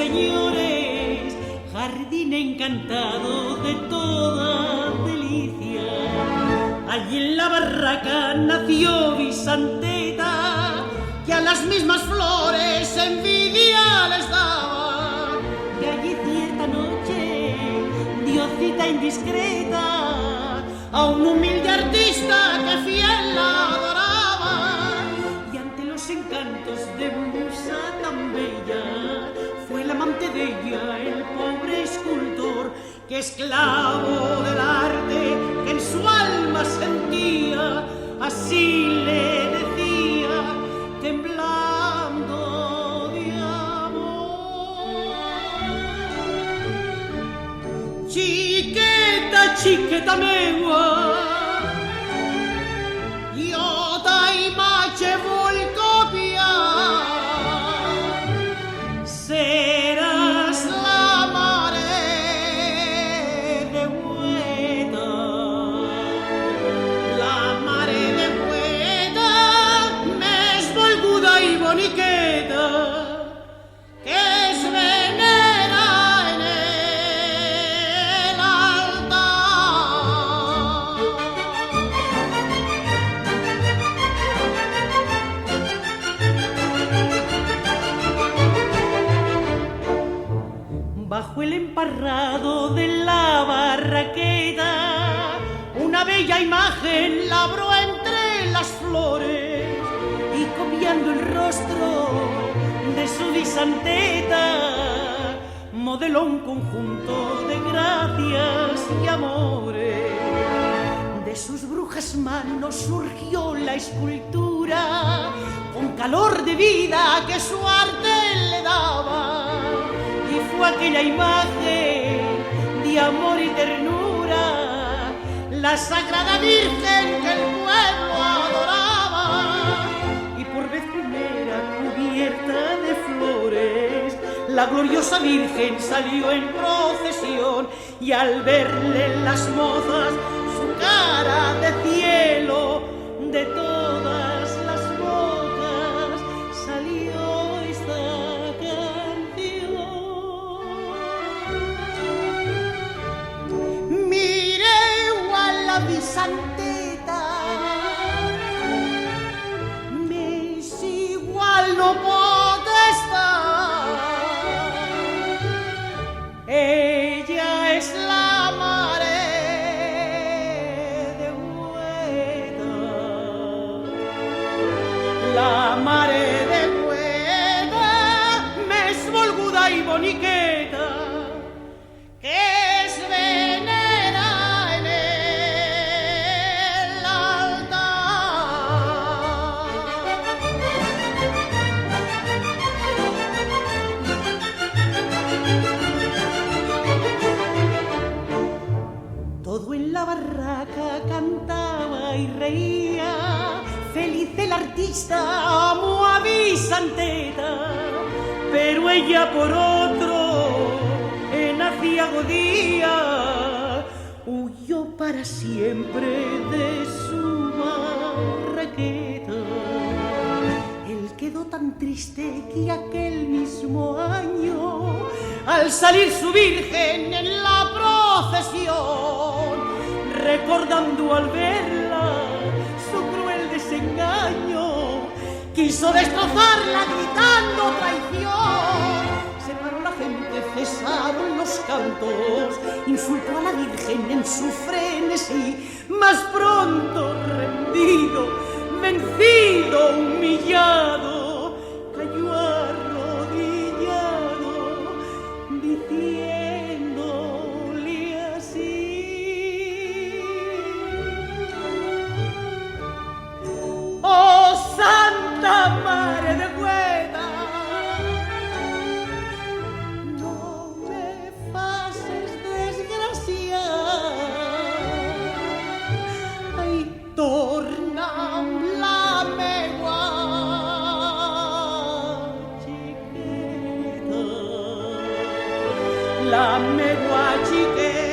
señores, jardín encantado de toda delicia. Allí en la barraca nació Vicenteta, que a las mismas flores envidia les daba. Y allí cierta noche dio cita indiscreta a un humilde artista que fiel la adoraba. Y ante los encantos de musa tan bella, fue el amante de ella, el pobre escultor, que esclavo del arte que en su alma sentía, así le decía, temblando de amor: chiqueta, chiqueta megua, yo taimache vol copiar, serás la mare de Hueta, la mare de Hueta, més volguda i boniqueta, que es venera en el altar. Bajo el emparrado de la barraqueta, una bella imagen labró entre las flores, y copiando el rostro de su Vicenteta, modeló un conjunto de gracias y amores. De sus brujas manos surgió la escultura, con calor de vida que su arte le daba. Y fue aquella imagen de amor y ternura, la Sagrada Virgen que el pueblo adoraba. Y por vez primera, cubierta de flores, la gloriosa Virgen salió en procesión, y al verle las mozas su cara de cielo, de todas las bocas salió esta canción: mireu a la Vicenteta, més igual no pot estar. Ella es la mare de Hueta, la mare de Hueta, més volguda i boniqueta, que es venera en el altar. Todo en la barraca cantaba y reía, feliz el artista amó a Vicenteta, pero ella por otro en aciago día huyó para siempre de su barraqueta. Él quedó tan triste que aquel mismo año, al salir su Virgen en la procesión, recordando al verla su cruel desengaño, quiso destrozarla gritando traición. Se paró la gente, cesaron los cantos, insultó a la Virgen en su frenesí, mas pronto rendido, vencido, humillado, cayó arrodillado, diciéndole así: oh Santa Mare de Hueta, no me faces desgraciar. Ai, torna'm la meua xiqueta, la meua xiqueta.